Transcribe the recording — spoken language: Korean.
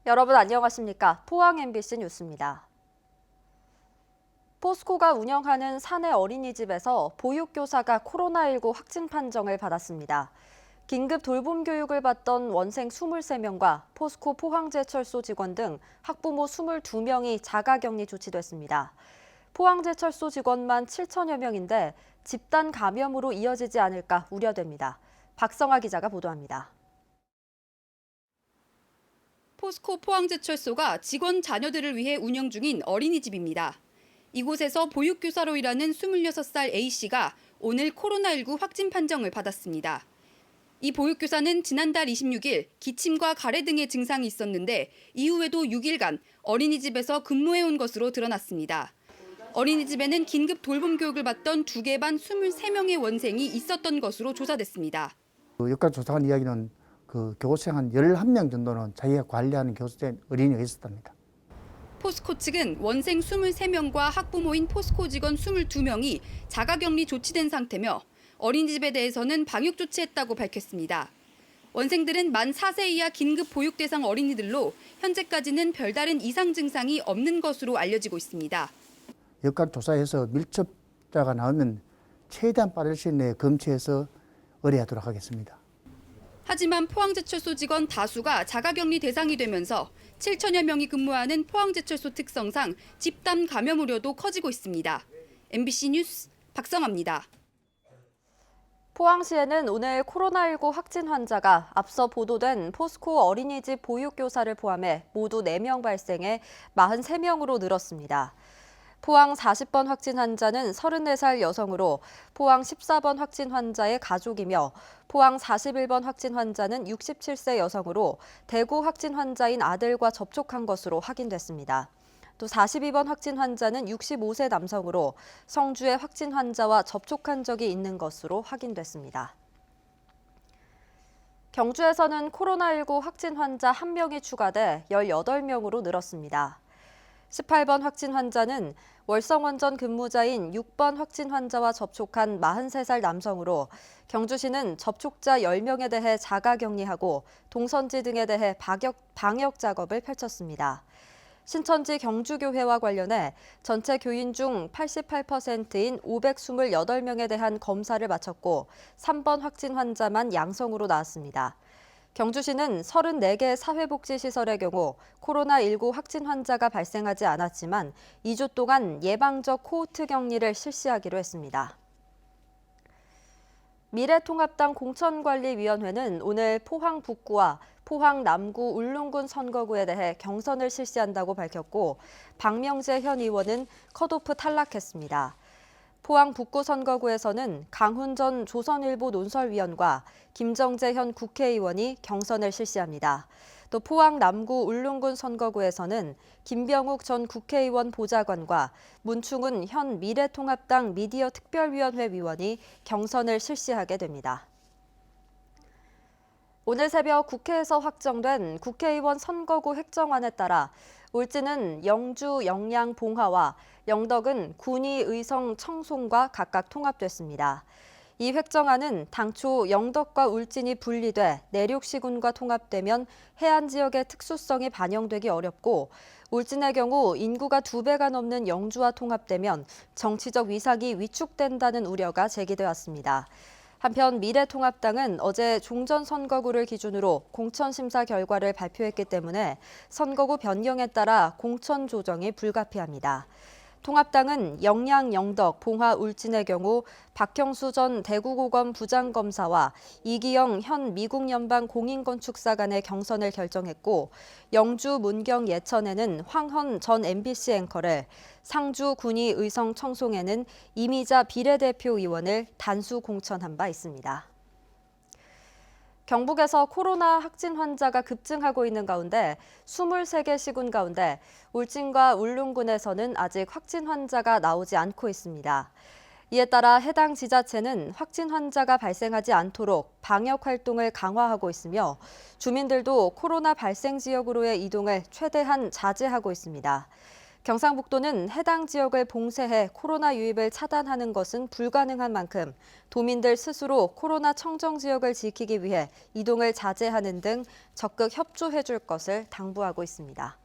여러분 안녕하십니까? 포항 MBC 뉴스입니다. 포스코가 운영하는 사내 어린이집에서 보육교사가 코로나19 확진 판정을 받았습니다. 긴급 돌봄 교육을 받던 원생 23명과 포스코 포항제철소 직원 등 학부모 22명이 자가격리 조치됐습니다. 포항제철소 직원만 7천여 명인데 집단 감염으로 이어지지 않을까 우려됩니다. 박성아 기자가 보도합니다. 포스코 포항제철소가 직원 자녀들을 위해 운영 중인 어린이집입니다. 이곳에서 보육교사로 일하는 26살 A씨가 오늘 코로나19 확진 판정을 받았습니다. 이 보육교사는 지난달 26일 기침과 가래 등의 증상이 있었는데 이후에도 6일간 어린이집에서 근무해온 것으로 드러났습니다. 어린이집에는 긴급 돌봄 교육을 받던 2개 반 23명의 원생이 있었던 것으로 조사됐습니다. 역학조사관 이야기는 교생 한 11명 정도는 자기가 관리하는 교수된 어린이가 있었답니다. 포스코 측은 원생 23명과 학부모인 포스코 직원 22명이 자가격리 조치된 상태며 어린이집에 대해서는 방역 조치했다고 밝혔습니다. 원생들은 만 4세 이하 긴급 보육 대상 어린이들로 현재까지는 별다른 이상 증상이 없는 것으로 알려지고 있습니다. 역학조사에서 밀접자가 나오면 최대한 빠를 시일 내에 검체해서 의뢰하도록 하겠습니다. 하지만 포항제철소 직원 다수가 자가격리 대상이 되면서 7천여 명이 근무하는 포항제철소 특성상 집단 감염 우려도 커지고 있습니다. MBC 뉴스 박성아입니다. 포항시에는 오늘 코로나19 확진 환자가 앞서 보도된 포스코 어린이집 보육교사를 포함해 모두 4명 발생해 43명으로 늘었습니다. 포항 40번 확진 환자는 34살 여성으로 포항 14번 확진 환자의 가족이며 포항 41번 확진 환자는 67세 여성으로 대구 확진 환자인 아들과 접촉한 것으로 확인됐습니다. 또 42번 확진 환자는 65세 남성으로 성주의 확진 환자와 접촉한 적이 있는 것으로 확인됐습니다. 경주에서는 코로나19 확진 환자 1명이 추가돼 18명으로 늘었습니다. 18번 확진 환자는 월성원전 근무자인 6번 확진 환자와 접촉한 43살 남성으로 경주시는 접촉자 10명에 대해 자가격리하고 동선지 등에 대해 방역 작업을 펼쳤습니다. 신천지 경주교회와 관련해 전체 교인 중 88%인 528명에 대한 검사를 마쳤고 3번 확진 환자만 양성으로 나왔습니다. 경주시는 34개 사회복지시설의 경우 코로나19 확진 환자가 발생하지 않았지만 2주 동안 예방적 코호트 격리를 실시하기로 했습니다. 미래통합당 공천관리위원회는 오늘 포항 북구와 포항 남구 울릉군 선거구에 대해 경선을 실시한다고 밝혔고 박명재 현 의원은 컷오프 탈락했습니다. 포항 북구 선거구에서는 강훈 전 조선일보 논설위원과 김정재 현 국회의원이 경선을 실시합니다. 또 포항 남구 울릉군 선거구에서는 김병욱 전 국회의원 보좌관과 문충은 현 미래통합당 미디어특별위원회 위원이 경선을 실시하게 됩니다. 오늘 새벽 국회에서 확정된 국회의원 선거구 획정안에 따라 울진은 영주, 영양, 봉화와 영덕은 군위, 의성, 청송과 각각 통합됐습니다. 이 획정안은 당초 영덕과 울진이 분리돼 내륙시군과 통합되면 해안 지역의 특수성이 반영되기 어렵고 울진의 경우 인구가 2배가 넘는 영주와 통합되면 정치적 위상이 위축된다는 우려가 제기되었습니다. 한편 미래통합당은 어제 종전선거구를 기준으로 공천심사 결과를 발표했기 때문에 선거구 변경에 따라 공천 조정이 불가피합니다. 통합당은 영양, 영덕, 봉화, 울진의 경우 박형수 전 대구고검 부장검사와 이기영 현 미국 연방 공인건축사 간의 경선을 결정했고 영주, 문경, 예천에는 황헌 전 MBC 앵커를, 상주, 군위, 의성, 청송에는 이미자 비례대표 의원을 단수 공천한 바 있습니다. 경북에서 코로나 확진 환자가 급증하고 있는 가운데 23개 시군 가운데 울진과 울릉군에서는 아직 확진 환자가 나오지 않고 있습니다. 이에 따라 해당 지자체는 확진 환자가 발생하지 않도록 방역 활동을 강화하고 있으며 주민들도 코로나 발생 지역으로의 이동을 최대한 자제하고 있습니다. 경상북도는 해당 지역을 봉쇄해 코로나 유입을 차단하는 것은 불가능한 만큼 도민들 스스로 코로나 청정 지역을 지키기 위해 이동을 자제하는 등 적극 협조해 줄 것을 당부하고 있습니다.